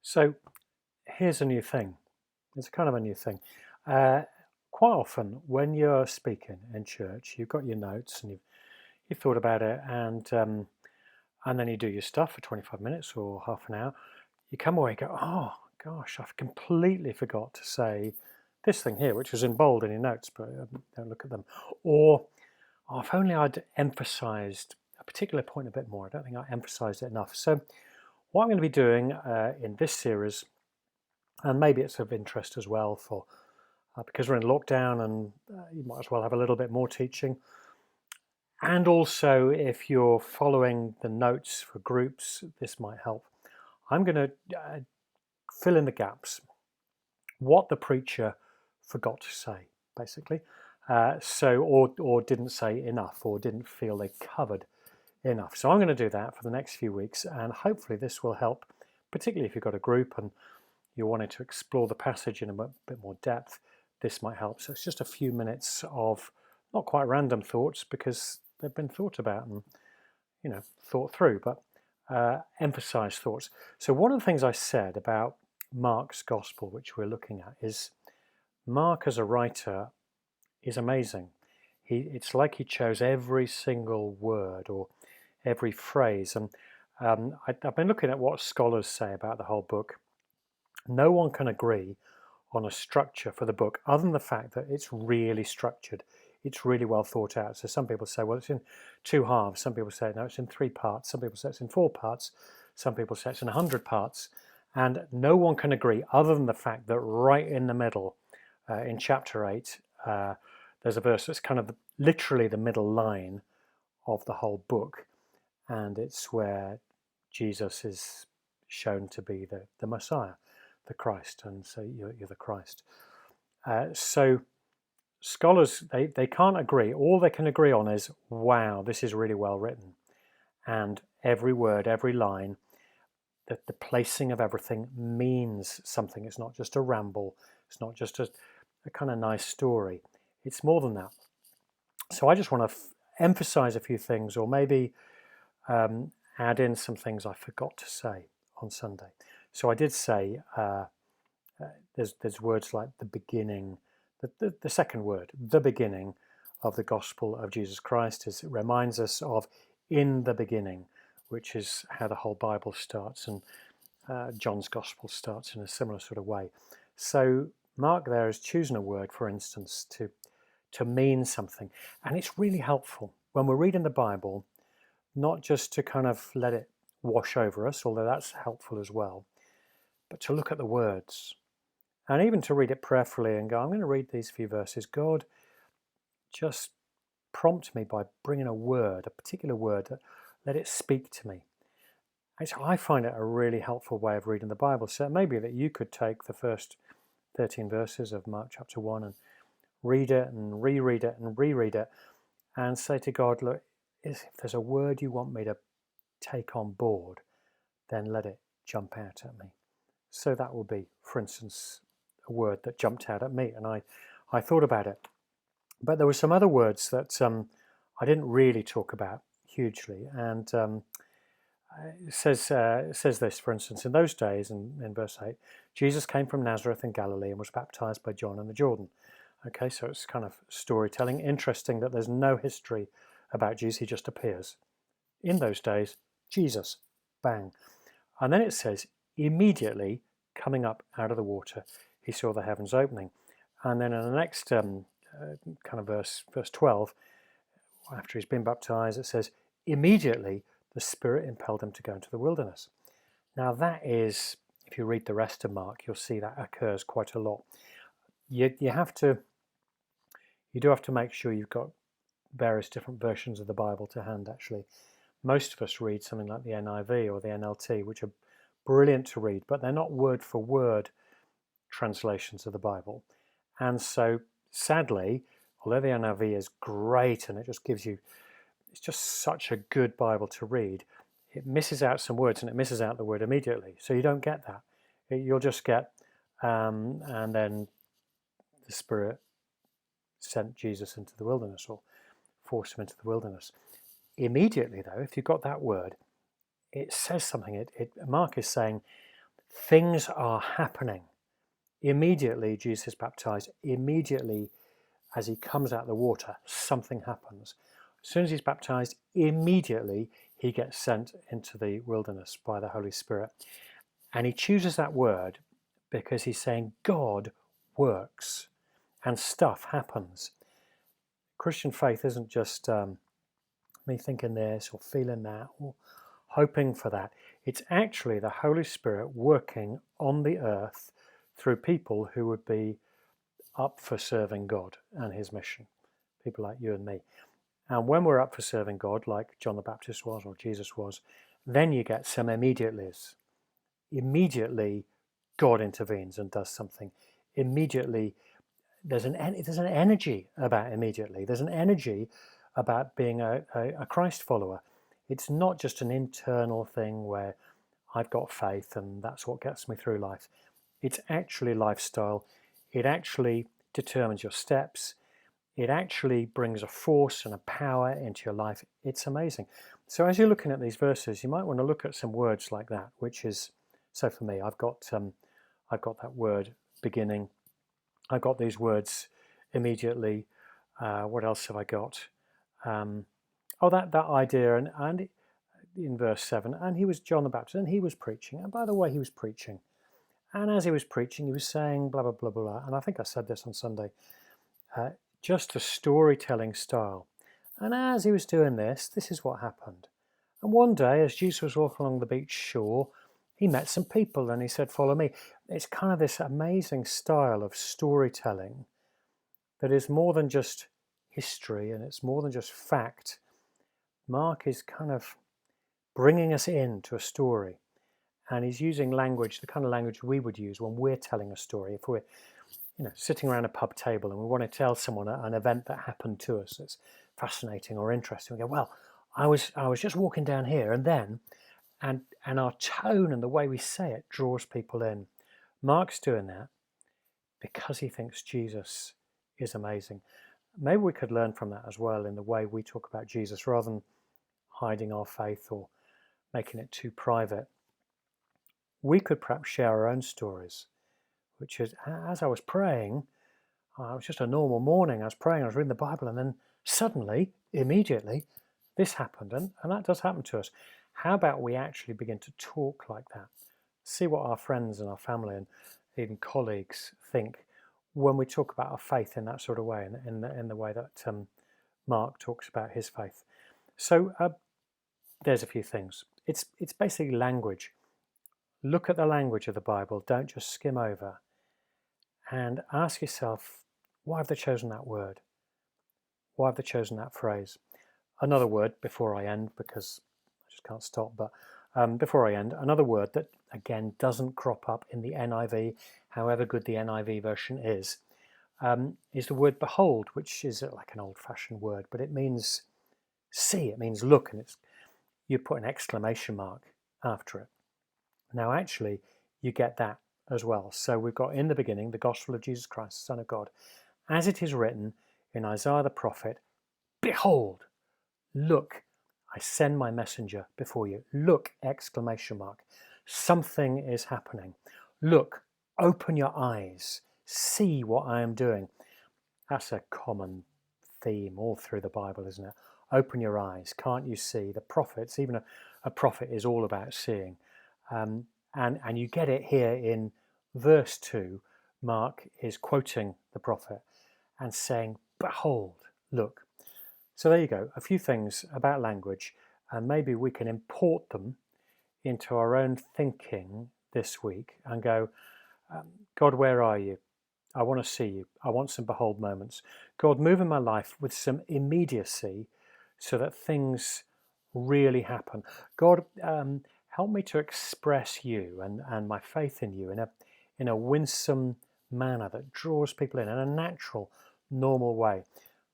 So here's a new thing. It's kind of a new thing. Uh, Quite often, when you're speaking in church, you've got your notes and you've thought about it, and then you do your stuff for 25 minutes or half an hour. You come away and go, oh gosh, I've completely forgot to say this thing here, which was in bold in your notes, but don't look at them. Or oh, if only I'd emphasised a particular point a bit more. I don't think I emphasised it enough. So what I'm going to be doing in this series, and maybe it's of interest as well for because we're in lockdown and you might as well have a little bit more teaching. And also, if you're following the notes for groups, this might help. I'm going to fill in the gaps, what the preacher forgot to say, basically. Or didn't say enough, or didn't feel they covered enough. So I'm going to do that for the next few weeks, and hopefully this will help, particularly if you've got a group and you're wanting to explore the passage in a bit more depth. This might help. So it's just a few minutes of not quite random thoughts because they've been thought about and thought through, but emphasized thoughts. So one of the things I said about Mark's gospel, which we're looking at, is Mark as a writer is amazing. It's like he chose every single word or every phrase. And I've been looking at what scholars say about the whole book. No one can agree on a structure for the book other than the fact that it's really structured. It's really well thought out. So some people say, well, it's in two halves. Some people say, no, it's in three parts. Some people say it's in four parts. Some people say it's in 100 parts. And no one can agree other than the fact that right in the middle, in chapter 8, there's a verse that's kind of literally the middle line of the whole book. And it's where Jesus is shown to be the Messiah, the Christ. And so you're the Christ. So scholars, they can't agree. All they can agree on is, wow, this is really well written. And every word, every line, that the placing of everything means something. It's not just a ramble. It's not just a kind of nice story. It's more than that. So I just want to emphasize a few things, or maybe add in some things I forgot to say on Sunday. So I did say there's words like the beginning, the second word, the beginning of the gospel of Jesus Christ, is it reminds us of in the beginning, which is how the whole Bible starts, and John's gospel starts in a similar sort of way. So Mark there is choosing a word, for instance, to mean something, and it's really helpful when we're reading the Bible, not just to kind of let it wash over us, although that's helpful as well, but to look at the words and even to read it prayerfully and go, I'm going to read these few verses. God, just prompt me by bringing a word, a particular word, let it speak to me. I find it a really helpful way of reading the Bible. So it may be that you could take the first 13 verses of Mark chapter 1 and read it and reread it and reread it and say to God, look, if there's a word you want me to take on board, then let it jump out at me. So that will be, for instance, a word that jumped out at me, and I thought about it. But there were some other words that I didn't really talk about hugely, and it says this, for instance, in those days, in verse 8, Jesus came from Nazareth in Galilee and was baptized by John in the Jordan. Okay, so it's kind of storytelling. Interesting that there's no history about Jesus, he just appears. In those days, Jesus, bang. And then it says, immediately coming up out of the water, he saw the heavens opening. And then in the next kind of verse 12, after he's been baptized, it says, immediately the Spirit impelled him to go into the wilderness. Now that is, if you read the rest of Mark, you'll see that occurs quite a lot. You do have to make sure you've got various different versions of the Bible to hand, actually. Most of us read something like the NIV or the NLT, which are brilliant to read, but they're not word for word translations of the Bible. And so sadly, although the NIV is great and it just gives you, it's just such a good Bible to read, it misses out some words, and it misses out the word immediately. So you don't get that. You'll just get, and then the Spirit sent Jesus into the wilderness, or forced him into the wilderness. Immediately, though, if you've got that word, it says something. Mark is saying Things are happening. Immediately, Jesus is baptized. Immediately, as he comes out of the water, something happens. As soon as he's baptized, immediately he gets sent into the wilderness by the Holy Spirit. And he chooses that word because he's saying God works and stuff happens. Christian faith isn't just me thinking this or feeling that or hoping for that. It's actually the Holy Spirit working on the earth through people who would be up for serving God and his mission, people like you and me. And when we're up for serving God, like John the Baptist was or Jesus was, then you get some immediatelys. Immediately, God intervenes and does something. Immediately, there's an energy about immediately. There's an energy about being a Christ follower. It's not just an internal thing where I've got faith and that's what gets me through life. It's actually lifestyle. It actually determines your steps. It actually brings a force and a power into your life. It's amazing. So as you're looking at these verses, you might want to look at some words like that, which is, so for me, I've got that word beginning. I've got these words immediately. What else have I got? That idea, and in verse 7, and he was John the Baptist, and he was preaching. And by the way, he was preaching. And as he was preaching, he was saying blah, blah, blah, blah, blah. And I think I said this on Sunday. Just a storytelling style. And as he was doing this is what happened. And one day, as Jesus was walking along the beach shore, he met some people and he said, follow me. It's kind of this amazing style of storytelling that is more than just history and it's more than just fact. Mark is kind of bringing us into a story, and he's using language, the kind of language we would use when we're telling a story. If we're sitting around a pub table and we want to tell someone an event that happened to us that's fascinating or interesting, we go, well, I was just walking down here and then, and our tone and the way we say it draws people in. Mark's doing that because he thinks Jesus is amazing. Maybe we could learn from that as well in the way we talk about Jesus, rather than hiding our faith or making it too private. We could perhaps share our own stories, which is, as I was praying, it was just a normal morning. I was praying, I was reading the Bible, and then suddenly, immediately, this happened. And that does happen to us. How about we actually begin to talk like that? See what our friends and our family and even colleagues think when we talk about our faith in that sort of way, in the way that Mark talks about his faith. So there's a few things. It's basically language. Look at the language of the Bible. Don't just skim over. And ask yourself, why have they chosen that word? Why have they chosen that phrase? Another word before I end, because I just can't stop, but before I end, another word that, again, doesn't crop up in the NIV, however good the NIV version is the word behold, which is like an old-fashioned word, but it means see, it means look, and you put an exclamation mark after it. Now, actually, you get that as well. So we've got in the beginning the gospel of Jesus Christ, Son of God, as it is written in Isaiah the prophet, behold, look, I send my messenger before you. Look, exclamation mark. Something is happening. Look, open your eyes. See what I am doing. That's a common theme all through the Bible, isn't it? Open your eyes. Can't you see? The prophets, even a prophet is all about seeing. And you get it here in verse 2. Mark is quoting the prophet and saying, behold, look. So there you go, a few things about language, and maybe we can import them into our own thinking this week and go, God, where are you? I want to see you. I want some behold moments. God, move in my life with some immediacy so that things really happen. God, help me to express you and my faith in you in a winsome manner that draws people in a natural, normal way.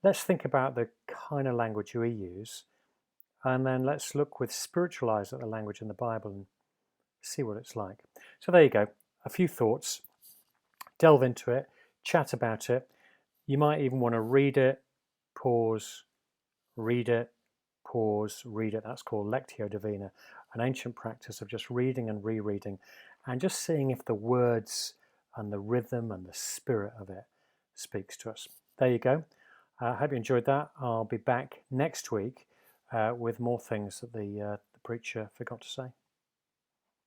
Let's think about the kind of language we use, and then let's look with spiritual eyes at the language in the Bible and see what it's like. So there you go, a few thoughts. Delve into it, chat about it. You might even want to read it, pause, read it, pause, read it. That's called Lectio Divina, an ancient practice of just reading and rereading and just seeing if the words and the rhythm and the spirit of it speaks to us. There you go. I hope you enjoyed that. I'll be back next week with more things that the preacher forgot to say.